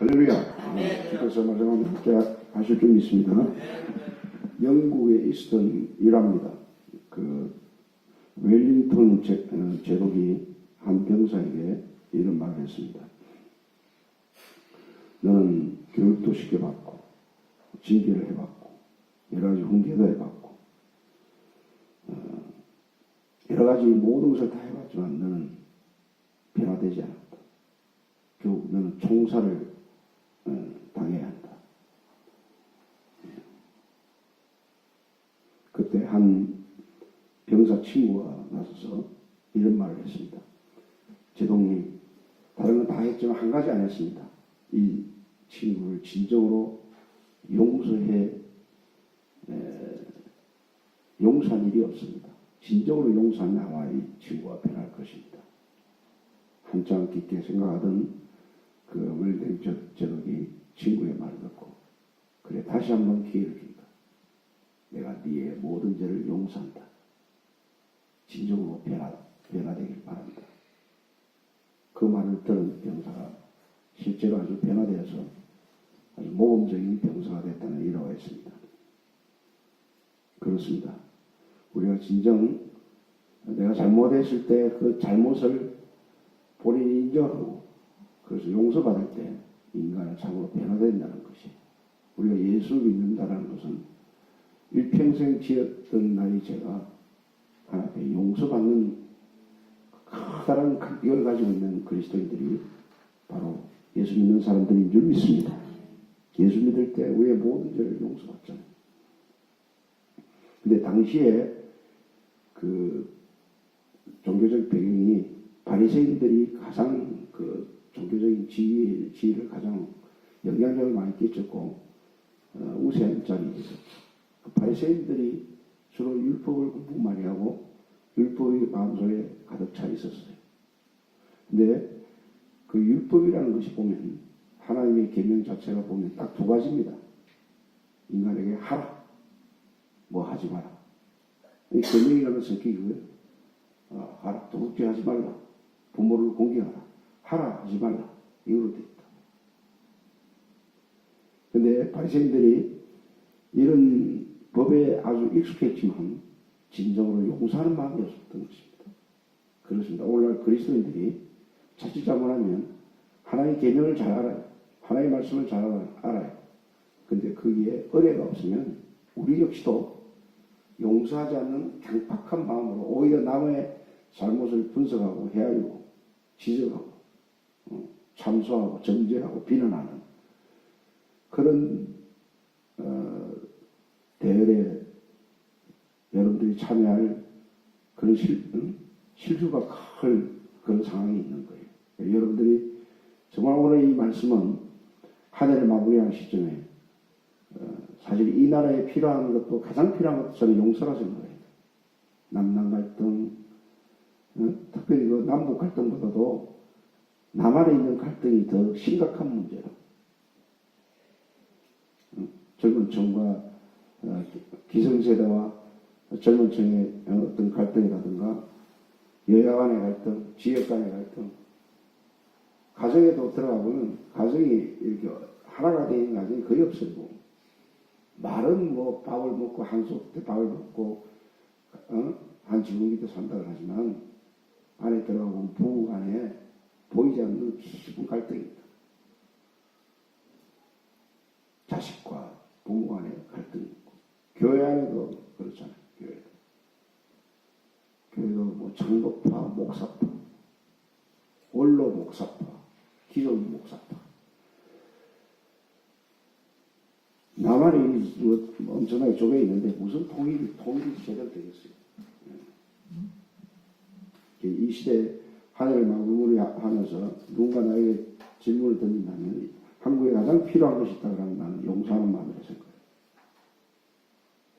할렐루야. 주께서 마지막으로 함께 하실 줄 믿습니다. 영국에 있었던 일합니다. 그 웰링턴 제독이 한 병사에게 이런 말을 했습니다. 너는 교육도 시켜봤고 징계를 해봤고 여러 가지 훈계도 해봤고 여러 가지 모든 것을 다 해봤지만 너는 변화되지 않았다. 결국 너는 총살을 당해야 한다. 그때 한 병사 친구가 나서서 이런 말을 했습니다. 제독님, 다른 건 다 했지만 한 가지 안 했습니다. 이 친구를 진정으로 용서한 일이 없습니다. 진정으로 용서하면 아마 이 친구가 변할 것입니다. 한참 깊게 생각하던 그 웰링 제독이 친구의 말을 듣고 그래 다시 한번 기회를 준다. 내가 네의 모든 죄를 용서한다. 진정으로 변화되길 바란다. 그 말을 들은 병사가 실제로 아주 변화되어서 아주 모범적인 병사가 됐다는 일화가 있습니다. 그렇습니다. 우리가 진정 내가 잘못했을 때 그 잘못을 본인이 인정하고 그래서 용서받을 때 인간은 참으로 변화된다는 것이 우리가 예수를 믿는다는 것은 일평생 지었던 나의 죄가 하나님께 용서받는 커다란 간격을 가지고 있는 그리스도인들이 바로 예수 믿는 사람들인 줄 믿습니다. 예수 믿을 때 우리의 모든 죄를 용서받잖아요. 근데 당시에 그 종교적 배경이 바리새인들이 가장 그 종교적인 지위를 가장 영향력을 많이 끼쳤고 우세한 자리에 있었죠. 그 바리새인들이 주로 율법을 공부 많이 하고 율법이 마음속에 가득 차 있었어요. 근데 그 율법이라는 것이 보면 하나님의 계명 자체가 보면 딱 두 가지입니다. 인간에게 하라, 뭐 하지 마라. 이 계명이라는 성격이 그거예요. 하라, 도둑질하지 말라, 부모를 공경하라, 하라, 하지 말라. 이거로 되어 있다. 근데 바리새인들이 이런 법에 아주 익숙했지만 진정으로 용서하는 마음이 없었던 것입니다. 그렇습니다. 오늘날 그리스도인들이 자칫 잘못하면 하나님의 계명을 잘 알아요. 하나님의 말씀을 잘 알아요. 근데 거기에 은혜가 없으면 우리 역시도 용서하지 않는 강팍한 마음으로 오히려 남의 잘못을 분석하고 헤아리고 지적하고 참소하고 정죄하고 비난하는 그런 대열에 여러분들이 참여할 그런 실수가 클 그런 상황이 있는 거예요. 여러분들이 정말 오늘 이 말씀은 한 해를 마무리하는 시점에 사실 이 나라에 필요한 것도 가장 필요한 것도 저는 용서라 생각해요. 남남 갈등, 특별히 그 남북 갈등보다도 남한에 있는 갈등이 더 심각한 문제라. 젊은 층과 기성세대와 젊은 층의 어떤 갈등이라든가 여야 간의 갈등, 지역 간의 갈등, 가정에도 들어가 보면 가정이 이렇게 하나가 되는 가정이 거의 없어요. 말은 뭐 밥을 먹고 한솥 때 밥을 먹고 한 지붕 밑에 산다고 하지만 안에 들어가 보면 부부 간에 보이지 않는 깊은 갈등이 있다. 자식과 부모 간의 갈등이 있고 교회 안에도 그렇잖아요. 교회도 뭐 장로파, 목사파, 원로 목사파, 기존 목사파. 남한에 엄청나게 쪼개 있는데 무슨 통일이 제대로 되겠어요. 이 시대 한 해를 마무리하면서 누군가 나에게 질문을 던진다면 한국에 가장 필요한 것이 있다 그러면 나는 용서하는 마음으로 생각해요.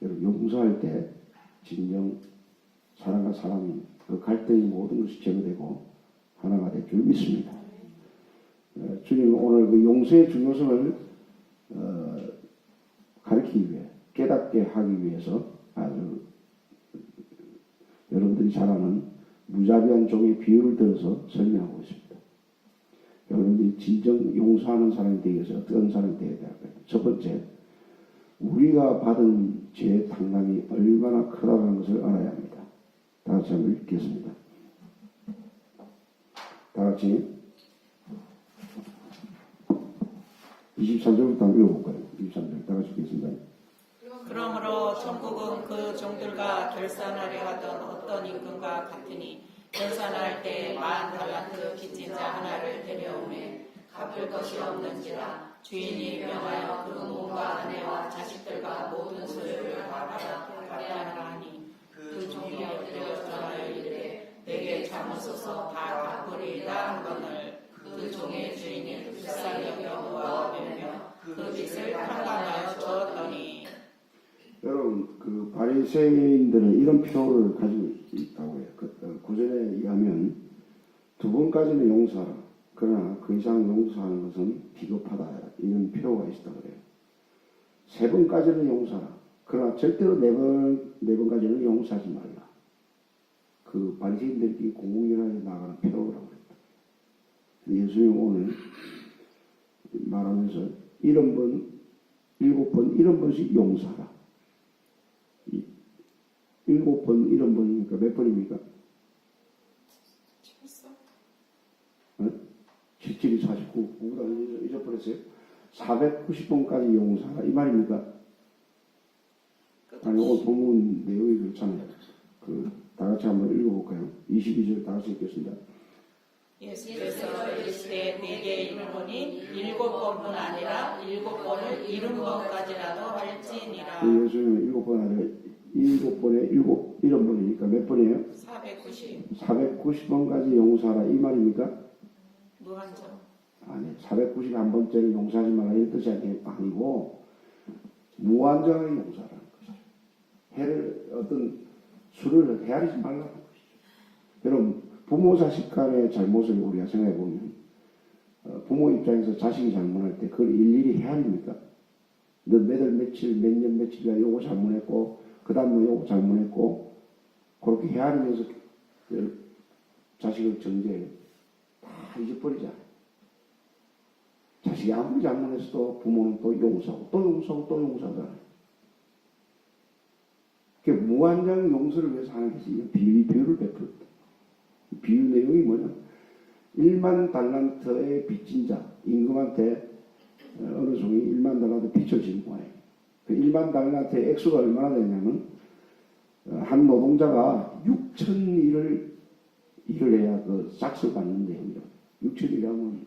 여러분 용서할 때 진정 사람과 사람이 그 갈등이 모든 것이 제거되고 하나가 될 줄 믿습니다. 주님은 오늘 그 용서의 중요성을 가르치기 위해 깨닫게 하기 위해서 아주 여러분들이 잘 아는 무자비한 종의 비유를 들어서 설명하고 있습니다. 여러분들이 진정 용서하는 사람이 되기 위해서 어떤 사람이 되어야 될까요? 첫 번째, 우리가 받은 죄의 탕감이 얼마나 크다는 것을 알아야 합니다. 다 같이 한번 읽겠습니다. 다 같이 23절부터 한번 읽어볼까요? 23절 다 같이 읽겠습니다. 그러므로 천국은 그 종들과 결산하려 하던 어떤 임금과 같으니 결산할 때 10,000달란트 빚진 자 하나를 데려오매 갚을 것이 없는지라 주인이 명하여 그 몸과 아내와 자식들과 모든 소유를 다 갚아라 하니 그 종이 엎드려 전하여 이르되 내게 잘못소서 다 갚으리이다 하거늘 그 종의 주인이 불쌍히 여겨 놓아오며 그 빚을 탕감하여 주었더니. 여러분, 그 바리새인들은 이런 표를 가지고 있다고 해요. 구절에 의하면 두 번까지는 용서하라. 그러나 그 이상 용서하는 것은 비겁하다. 이런 표가 있다고 그래요. 세 번까지는 용서하라. 그러나 절대로 네 번까지는 용서하지 말라. 그 바리새인들끼리 공공연하게 나가는 표라고 했다. 예수님 오늘 말하면서 7번, 7번씩 용서하라. 7번, 7번이니까 몇 번입니까? 77이 49, 9보다 잊어버렸어요? 490번까지 용서하라. 이 말입니까? 아니, 오늘 본문 내용이 그렇잖아요. 다 같이 한번 읽어볼까요? 22절 다 같이 읽겠습니다. 예수께서 이르시되 내게 이르노니 7번뿐 아니라 7번을 70번까지라도 할지니라. 예수님은 7번 아니라 7번에 7번이니까 몇 번이에요? 490. 490번까지 용서하라. 이 말입니까? 무한정. 아니, 491번째는 용서하지 말라. 이런 뜻이 아니고 무한정하게 용서하라는 것이죠. 어떤 수를 헤아리지 말라는 것이죠. 여러분, 부모 자식 간의 잘못을 우리가 생각해 보면 부모 입장에서 자식이 잘못할 때 그걸 일일이 헤아립니까? 너 몇월 며칠 몇 년 며칠이야 요거 잘못했고 그 다음에 요거 잘못했고 그렇게 헤아리면서 자식을 정죄해요. 다 잊어버리잖아요. 자식이 아무리 잘못했어도 부모는 또 용서하고 또 용서하고 또 용서하잖아요. 그게 무한정 용서를 위해서 하는 것이 비유를 베풀었다. 비유 내용이 뭐냐? 1만 달란트의 빚진 자, 임금한테 어느 종이 1만 달란트 빚을 지는 거예요. 그 1만 달란트의 액수가 얼마나 되냐면 한 노동자가 6,000일을 일을 해야 그 삭스를 받는 내용이에요. 6,000일이라면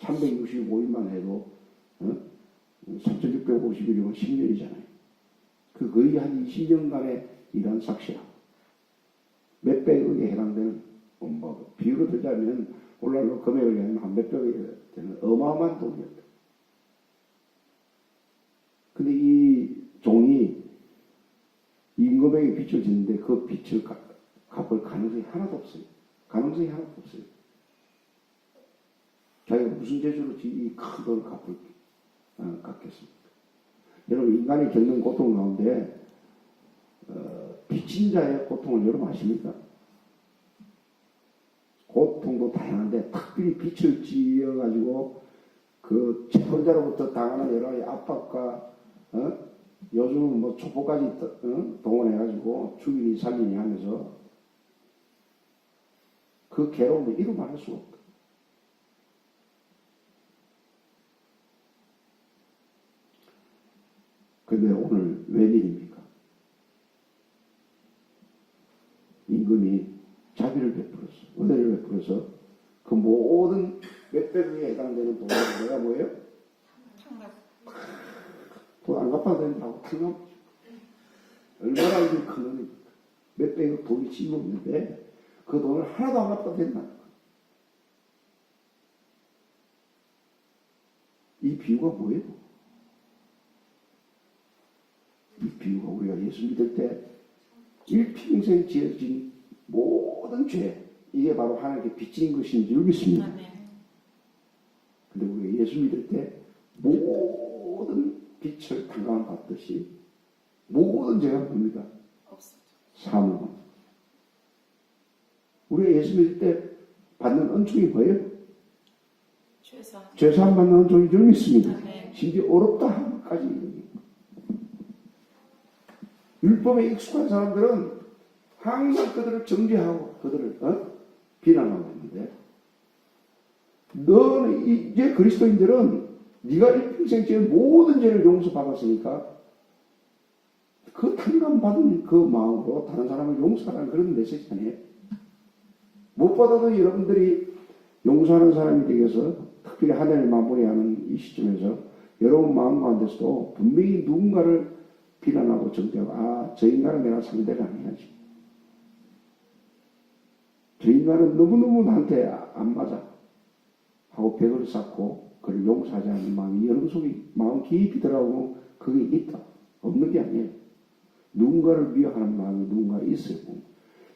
365일만 해도 3,650일이면 10년이잖아요. 그 거의 한 20년간의 일한 삭시야. 몇백억에 해당되는, 비유로 들자면, 오늘날로 금액을 하면 한 몇백억에 되는 어마어마한 돈이었다. 근데 이 종이 임금에게 빚을 짓는데 그 빚을 갚을 가능성이 하나도 없어요. 가능성이 하나도 없어요. 자기가 무슨 재주로 이 큰 돈을 갚겠습니까? 여러분, 인간이 겪는 고통 가운데 빚진 자의 고통을 여러분 아십니까? 고통도 다양한데 특별히 빚을 지어가지고 그 채권자로부터 당하는 여러 가지 압박과 요즘은 뭐 족보까지 동원해가지고 죽이니 살리니 하면서 그 괴로움을 이루 말할 수가 없다. 근데 오늘 웬일입니까? 임금이 자비를 베풀었어. 은혜를 베풀어서 그 모든 몇백억에 해당되는 돈을 내가 뭐예요? 돈 안 갚아도 된다고 탕감. 얼마나 이게 큰 돈입니까? 몇백억 돈이 짊었는데 그 돈을 하나도 안 갚아도 된다는 거야. 이 비유가 뭐예요? 이 비유가 우리가 예수 믿을 때 일평생 지어진 모든 죄, 이게 바로 하나님께 빚진 것인 줄 믿습니다. 근데 우리가 예수 믿을 때 모든 빚을 탕감받듯이 모든 죄가 뭡니까? 사함을 받습니다. 우리가 예수 믿을 때 받는 은총이 뭐예요? 죄사. 죄사함 받는 은총인 줄 믿습니다. 아멘. 심지어 어렵다 하기까지. 율법에 익숙한 사람들은 항상 그들을 정죄하고 그들을 비난하고 있는데, 너는 이제 그리스도인들은 네가 일평생 지은 모든 죄를 용서받았으니까 그 탕감받은 그 마음으로 다른 사람을 용서하라는 그런 메시지 아니에요? 무엇보다도 여러분들이 용서하는 사람이 되기 위해서 특별히 하나님을 마무리하는 이 시점에서 여러분 마음 가운데서도 분명히 누군가를 비난하고 정죄하고, 저 인간은 내가 상대를 안 해야지. 저 인간은 너무너무 나한테 안 맞아 하고 벽을 쌓고 그를 용서하지 않는 마음이 여러분 속에 마음 깊이 들어가고 그게 있다. 없는 게 아니에요. 누군가를 미워하는 마음이 누군가 있어요.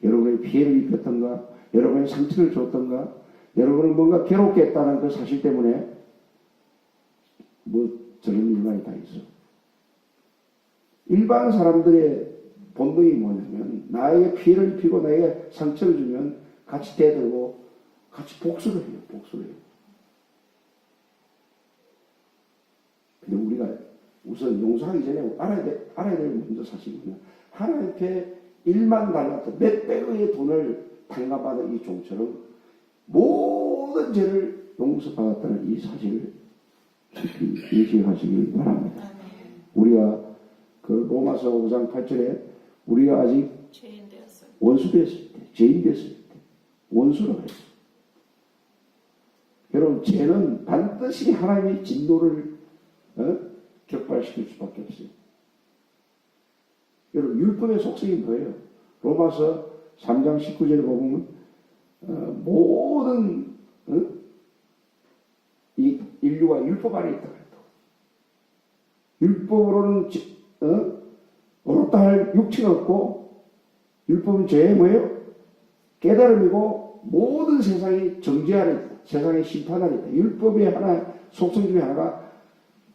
여러분의 피해를 입혔던가, 여러분의 상처를 줬던가, 여러분을 뭔가 괴롭게 했다는 그 사실 때문에 저런 일만이 다 있어. 일반 사람들의 본능이 뭐냐면 나에게 피해를 입히고 나에게 상처를 주면 같이 대들고 같이 복수를 해요. 복수를 해요. 근데 우리가 우선 용서하기 전에 알아야 될 먼저 사실은요. 하나님께 1만 달란트 몇 백의 돈을 탕감받은 이 종처럼 모든 죄를 용서받았다는 이 사실을 깊이 인식하시길 바랍니다. 우리가 그 로마서 5장 8절에 우리가 아직 죄인 되었어요. 원수 됐을 때, 죄인 됐을 때 원수라고 했어요. 여러분, 죄는 반드시 하나님의 진노를 격발시킬 수밖에 없어요. 여러분, 율법의 속성이 뭐예요? 로마서 3장 19절에 보면 모든 이 인류가 율법 안에 있다고 했다고. 율법으로는 어렵다 할 육체가 없고, 율법은 죄의 뭐예요? 깨달음이고 모든 세상이 정죄 아래 있다. 세상의 심판 아래 있다. 율법의 하나 속성 중에 하나가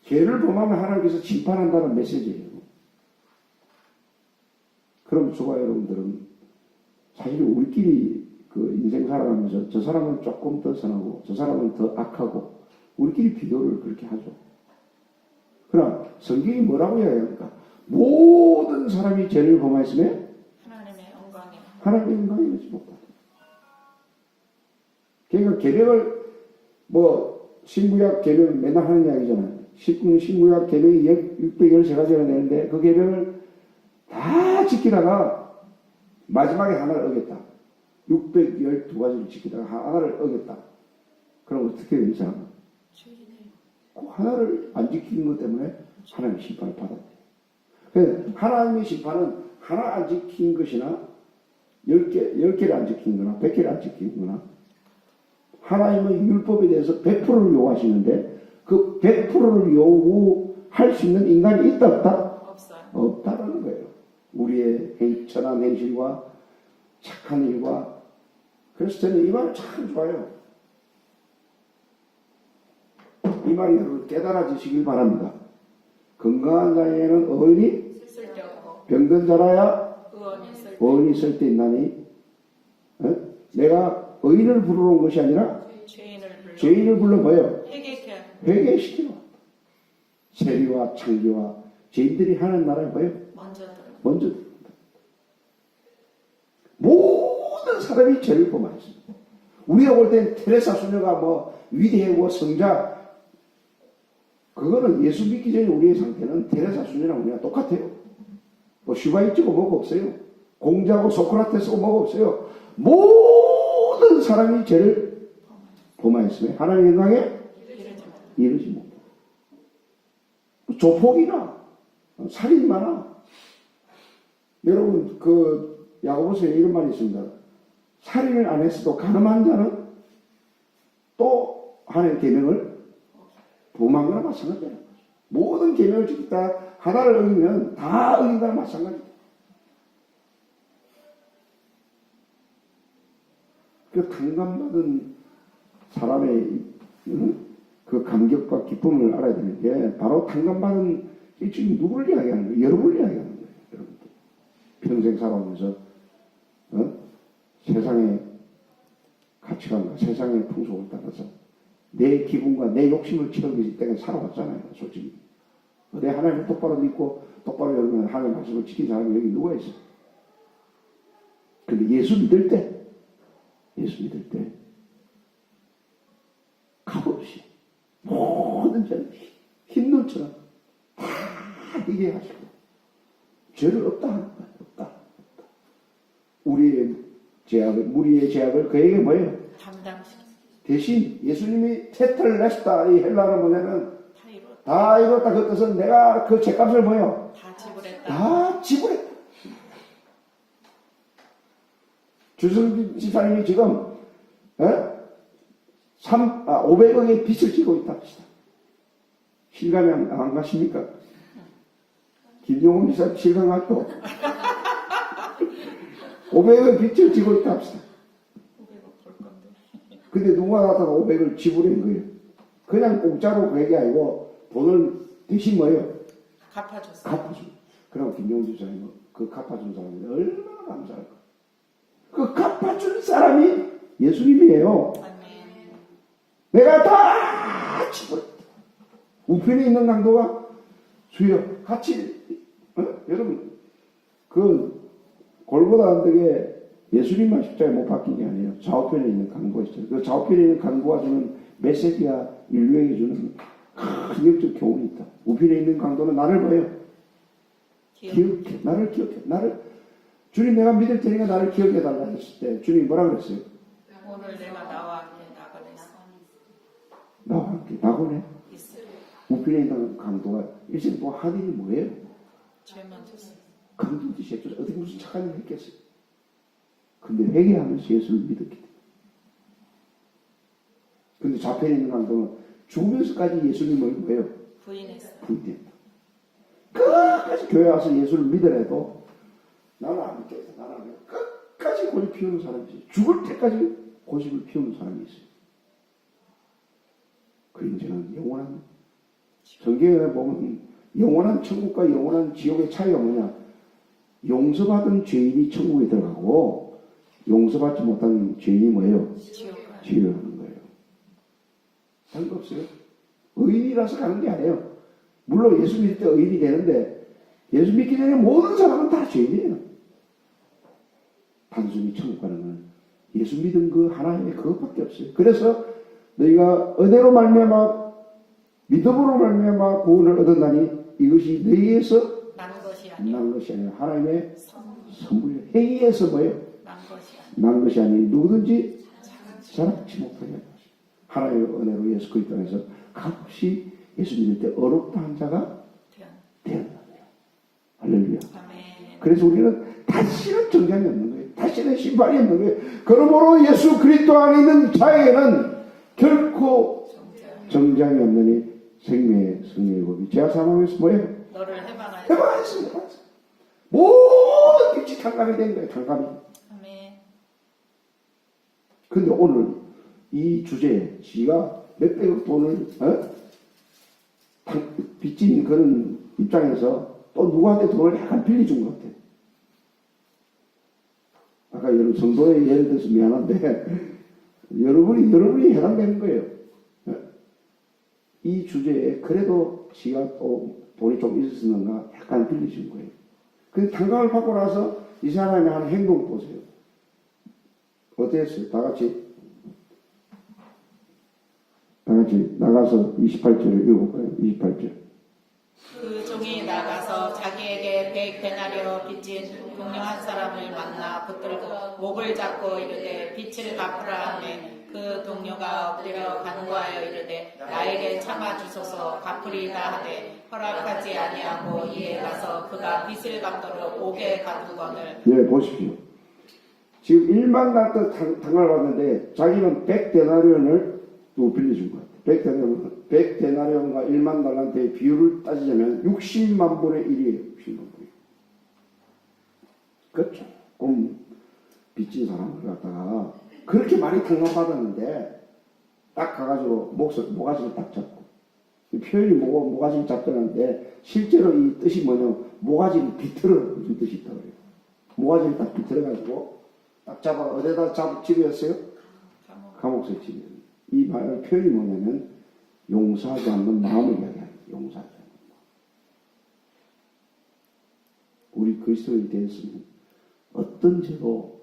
죄를 범하면 하나님께서 심판한다는 메시지예요. 그럼 저와 여러분들은 사실 우리끼리 그 인생 살아가면서 저 사람은 조금 더 선하고 저 사람은 더 악하고 우리끼리 비교를 그렇게 하죠. 그러나 성경이 뭐라고 이야기합니까? 모든 사람이 죄를 범하였으면 하나님의 영광에 하나님의 영광이 이루지 못한다. 그러니까 계명을 신구약 계명 맨날 하는 이야기잖아요. 신구약 계명이 613가지가 되는데 그 계명을 다 지키다가 마지막에 하나를 어겼다. 612가지를 지키다가 하나를 어겼다. 그럼 어떻게 되는 사람은? 그 하나를 안 지키는 것 때문에 하나님의 심판을 받았대요. 그래서 하나님의 심판은 하나 안 지킨 것이나 10개를 안 지킨 거나 100개를 안 지킨 거나 하나님은 율법에 대해서 100%를 요구하시는데 그 100%를 요구할 수 있는 인간이 있다 없다? 없어요. 없다라는 거예요. 우리의 천한 행실과 착한 일과. 그래서 저는 이 말 참 좋아요. 이 말이 여러분 깨달아지시길 바랍니다. 건강한 자에게는 어인이 쓸데없고 병든 자라야 의원이 쓸 데 있나니, 내가 의인을 부르러 온 것이 아니라 죄인을 불러 뭐예요? 회개시키러. 세리와 창기와 죄인들이 하는 나라에 뭐예요? 먼저 들어온다. 모든 사람이 죄를 범하였습니다. 우리가 볼 땐 테레사 수녀가 위대하고 성자, 그거는 예수 믿기 전에 우리의 상태는 테레사 수녀랑 우리가 똑같아요. 슈바이츠고 뭐가 없어요. 공자고 소크라테스고 뭐가 없어요. 모든 사람이 죄를 범하였으면 하나님의 영광에 이르지 못해. 조폭이나 살인마나, 여러분 그 야고보서에 이런 말이 있습니다. 살인을 안 했어도 가늠한 자는 또 하나님의 계명을 범한 거나 마찬가지예요. 모든 계명을 지켰다 하나를 어기면 다 어긴 거나 마찬가지예요. 그 탕감받은 사람의 그 감격과 기쁨을 알아야 되는 게 바로 탕감받은 지금 누구를 이야기하는 거예요? 여러분을 이야기하는 거예요. 여러분들 평생 살아오면서 세상에 가치관과 세상의 풍속을 따라서 내 기분과 내 욕심을 채우기 때문에 살아왔잖아요. 솔직히. 내 하나님을 똑바로 믿고 똑바로 열면 하나님의 말씀을 지킨 사람이 여기 누가 있어? 근데 예수 믿을 때 값없이 모든 죄를 흰눈처럼 다 이겨하시고 죄를 없다 하는 거야. 없다. 우리의 죄악을 그에게 뭐예요? 담당시켰어요. 대신 예수님이 테텔레스타, 이 헬라어로 뭐냐면 다 이뤘다. 그 뜻은 내가 그 죄값을 뭐예요? 다 지불했다. 다 지불했다. 주승진 지사님이 지금 500억의 빚을 지고 있다 합시다. 실감이 안 가십니까? 김용훈 지사 실감 갔고 500억의 빚을 지고 있다 합시다. 500억 벌 건데. 근데 누가 나타나 500을 지불한 거예요. 그냥 공짜로 그 얘기 아니고 돈을 대신 뭐예요? 갚아줬어요. 갚아준. 그럼 김용훈 지사님은 그 갚아준 사람이 얼마나 감사할까? 그 갚아준 사람이 예수님이에요. 아멘. 내가 다 지불했다. 우편에 있는 강도가 주여 같이 여러분 그 골고다 언덕에 예수님만 십자가에 못 박힌 게 아니에요. 좌우편에 있는 강도가 있어요. 그 좌우편에 있는 강도가 주는 메시지가 인류에게 주는 큰 영적 교훈이 있다. 우편에 있는 강도는 나를 뭐예요? 기억해. 나를 기억해. 주님 내가 믿을 테니까 나를 기억해 달라 했을 때 주님이 뭐라 그랬어요? 오늘 내가 나와 함께 나가랬어. 나와 함께 나고네. 있어요. 우편에 있는 강도가 일생 동안 한 일이 뭐예요? 죄만 졌어요. 강도짓이 했죠. 어떻게 무슨 착한 일을 했겠어요? 근데 회개하면서 예수를 믿었기 때문에. 근데 좌편에 있는 강도는 죽으면서까지 예수님을 뭐예요? 부인했어요. 부인했다. 끝까지 교회 와서 예수를 믿으래도 나는 안 믿겠다. 나는 안 믿겠다. 끝까지 고집 피우는 사람이 있어요. 죽을 때까지 고집을 피우는 사람이 있어요. 그 이제는 영원한 성경에 보면 영원한 천국과 영원한 지옥의 차이가 뭐냐? 용서받은 죄인이 천국에 들어가고 용서받지 못한 죄인이 뭐예요? 지옥에 가는 거예요. 다른 거 없어요. 의인이라서 가는 게 아니에요. 물론 예수 믿을 때 의인이 되는데 예수 믿기 전에 모든 사람은 다 죄인이에요. 단순히 천국 가는 건 예수 믿은 그 하나님의 그것밖에 없어요. 그래서 너희가 은혜로 말미암아 믿음으로 말미암아 구원을 얻었나니 이것이 너희에서 난 것이 아니라 하나님의 선물이에요. 행위에서 뭐예요? 난 것이 아니니 누구든지 자랑치 못하게 하는 것이에요. 하나님의 은혜로 예수 그리스도 안에서 값없이 예수 믿을 때 어렵다 한 자가 되었나요. 할렐루야. 그래서 우리는 다시는 정죄함이 없는 거예요. 다시는 심판이 없는 거예요. 그러므로 예수 그리스도 안에 있는 자에게는 결코 정죄함이 없느니 생명의 승리의 법이 죄악 사망에서 뭐예요? 너를 해방하였다. 해방하였습니다. 모든 빛이 탕감이 된 거예요. 탕감이. 아멘. 근데 오늘 이 주제에 지가 몇백억 돈을 빚진 그런 입장에서 또 누구한테 돈을 약간 빌려준 것 같아. 아까 여러분 성도의 예를 들어서 미안한데 여러분이 해당되는 거예요. 이 주제에 그래도 지가 또 돈이 좀 있었는가 약간 빌려준 거예요. 근데 탕감을 받고 나서 이 사람이 하는 행동 보세요. 어땠어요? 다 같이 나가서 28절을 읽어볼까요? 28절. 그 종이 나가서 자기에게 100데나리오 빚진 동료 한 사람을 만나 붙들고 목을 잡고 이르되 빚을 갚으라 하매 그 동료가 엎드려 간구하여 이르되 나에게 참아 주소서 갚으리다 하되 허락하지 아니하고 이에 가서 그가 빚을 갚도록 옥에 가두거늘. 예, 보십시오. 지금 1만 달러 탕감을 받는데 자기는 100데나리온을 또 빌려준 것 같아요. 100데나리온과 1만 달러한테의 비율을 따지자면 60만 분의 1이에요. 60만 분의 1. 그 조금 빚진 사람을 갖다가 그렇게 많이 탕감받았는데 딱 가가지고 모가지를 딱 잡고 이 표현이 모가지를 잡자는데 실제로 이 뜻이 뭐냐면 모가지를 비틀어 무슨 뜻이 있다고 그래요. 모가지를 딱 비틀어가지고 딱 잡아 어디다 집어였어요? 감옥에 치면 이 말 표현이 뭐냐면 용서하지 않는 마음을 이야기합니다. 용서하지 않는 마음. 우리 그리스도인에 대해서는 어떤 죄도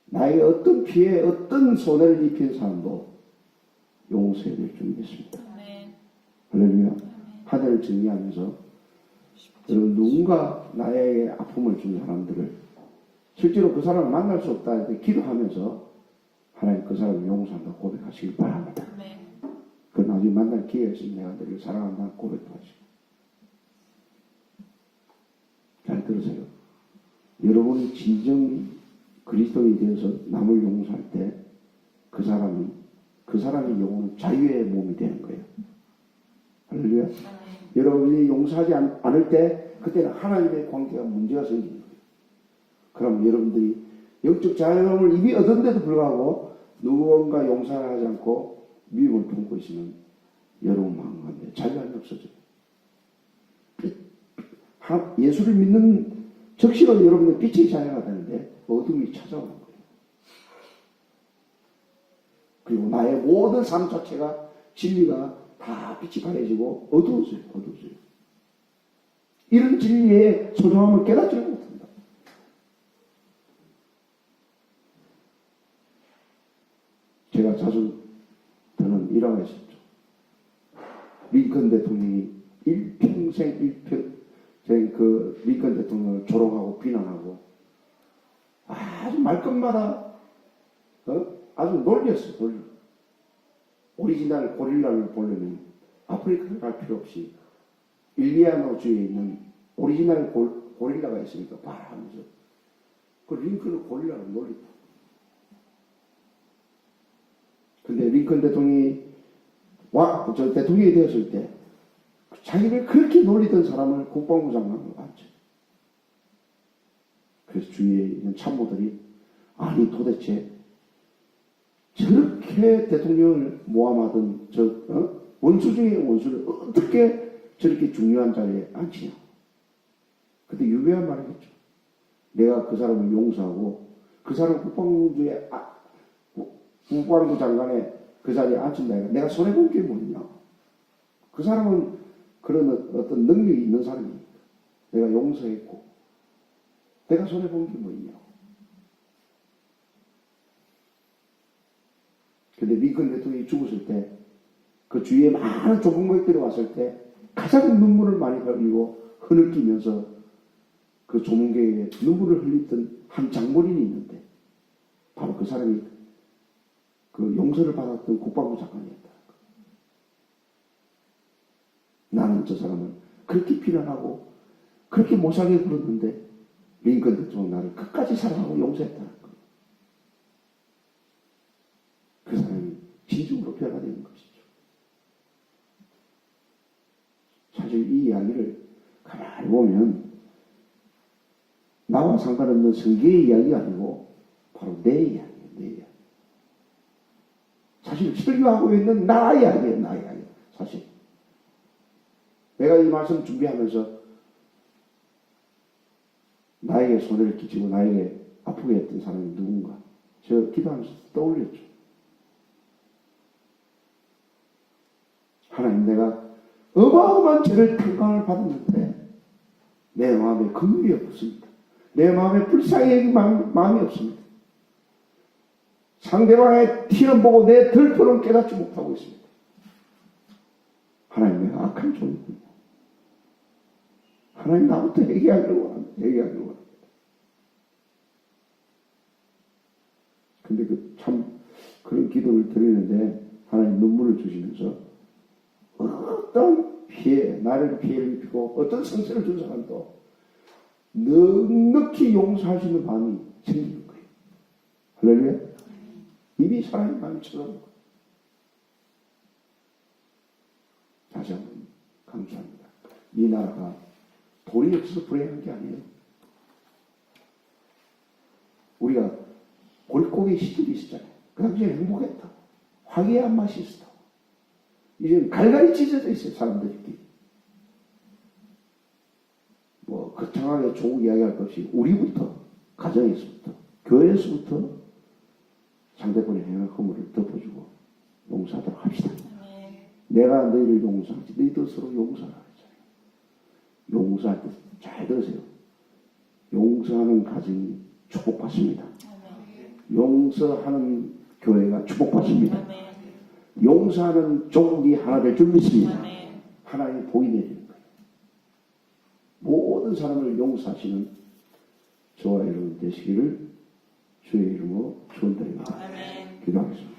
나에게 어떤 피해 어떤 손해를 입힌 사람도 용서해야 될 줄 믿습니다. 아멘. 할렐루야. 하나를 정리하면서 여러분 누군가 나에게 아픔을 준 사람들을 실제로 그 사람을 만날 수 없다 할 때 기도하면서 하나님 그 사람을 용서한다 고백하시길 바랍니다. 아멘. 그 나중에 만날 기회가 있으면 내가 너를 사랑한다 고백도 하시고. 잘 들으세요. 여러분이 진정 그리스도인이 되어서 남을 용서할 때 그 사람의 영혼은 자유의 몸이 되는 거예요. 할렐루야. 아멘. 여러분이 용서하지 않을 때 그때는 하나님의 관계가 문제가 생기는 거예요. 그럼 여러분들이 영적 자유를 이미 얻었는데도 불구하고 누군가 용서를 하지 않고 미움을 품고 있으면 여러분 마음 가운데 자유함이 없어져요. 예수를 믿는 적시로 여러분의 빛의 자녀가 되는데 어둠이 찾아오는 거예요. 그리고 나의 모든 삶 자체가 진리가 다 빛이 가려지고 어두워져요. 이런 진리의 소중함을 깨닫지를 못한다. 제가 자주 드는 일화가 있었죠. 링컨 대통령이 일평생 그 링컨 대통령을 조롱하고 비난하고 아주 말끝마다 아주 놀렸어요. 놀려. 오리지널 고릴라를 보려면 아프리카를 갈 필요 없이 일리아노주에 있는 오리지널 고릴라가 있으니까 봐라 하면서 그 링컨을 고릴라를 놀렸다. 근데 링컨 대통령이 대통령이 되었을 때 자기를 그렇게 놀리던 사람을 국방부 장관으로 봤죠. 그래서 주위에 있는 참모들이 아니 도대체 저렇게 대통령을 모함하던 원수 중에 원수를 어떻게 저렇게 중요한 자리에 앉히냐. 그때 유명한 말을 했죠. 내가 그 사람을 용서하고 그 사람 국방부 장관의 그 자리에 앉힌다. 내가 손해본 게 뭐냐. 그 사람은 그런 어떤 능력이 있는 사람이니까 내가 용서했고 내가 손해본 게 뭐냐. 근데 링컨 대통령이 죽었을 때 그 주위에 많은 조문객들이 왔을 때 가장 눈물을 많이 흘리고 흐느끼면서 그 조문객에게 눈물을 흘리던 한 장본인이 있는데 바로 그 사람이 그 용서를 받았던 국방부 장관이었다. 나는 저 사람을 그렇게 비난하고 그렇게 못살게 굴었는데 링컨 대통령은 나를 끝까지 사랑하고 용서했다는 거예요. 그 사람이 진정으로 변화되는 것이죠. 사실 이 이야기를 가만히 보면 나와 상관없는 성경의 이야기가 아니고 바로 내 이야기예요. 내 이야기. 사실 설교하고 있는 나 이야기예요. 나 이야기. 사실 내가 이 말씀 준비하면서 나에게 손해를 끼치고 나에게 아프게 했던 사람이 누군가 제가 기도하면서 떠올렸죠. 하나님, 내가 어마어마한 죄를 탕감을 받았는데 내 마음에 긍휼이 없습니다. 내 마음에 불쌍히 마음이 없습니다. 상대방의 티는 보고 내 덜포는 깨닫지 못하고 있습니다. 하나님, 내가 악한 종이군요. 하나님, 나부터 회개하기를 원합니다. 근데 그런 기도를 드리는데 하나님 눈물을 주시면서 어떤 나를 피해를 입히고 어떤 상처를 준 사람도 넉넉히 용서할 수 있는 마음이 생기는 거예요. 할렐루야. 이미 사랑의 마음이 쳐다보는 거예요. 다시 한번 감사합니다. 이 나라가 돈이 없어서 불행한 게 아니에요. 우리가 골고기 시절이 있었잖아요. 그 당시에 행복했다. 화기애애한 맛이 있었다. 이제 갈갈이 찢어져 있어요. 사람들끼리. 뭐 거창하게 조국 이야기할 것 없이 우리부터, 가정에서부터, 교회에서부터 상대방의 행한 허물을 덮어주고 용서하도록 합시다. 아멘. 내가 너희를 용서하지 너희도 서로 용서하라 했잖아요. 용서할 때 잘 들으세요. 용서하는 가정이 축복받습니다. 아멘. 용서하는 교회가 축복받습니다. 아멘. 용서하는 종이 하나 될 줄 믿습니다. 아멘. 하나님의 복이 내리는 거예요. 모든 사람을 용서하시는 저와 여러분 되시기를 주의 이름으로 축원드립니다. 아멘. 기도하겠습니다.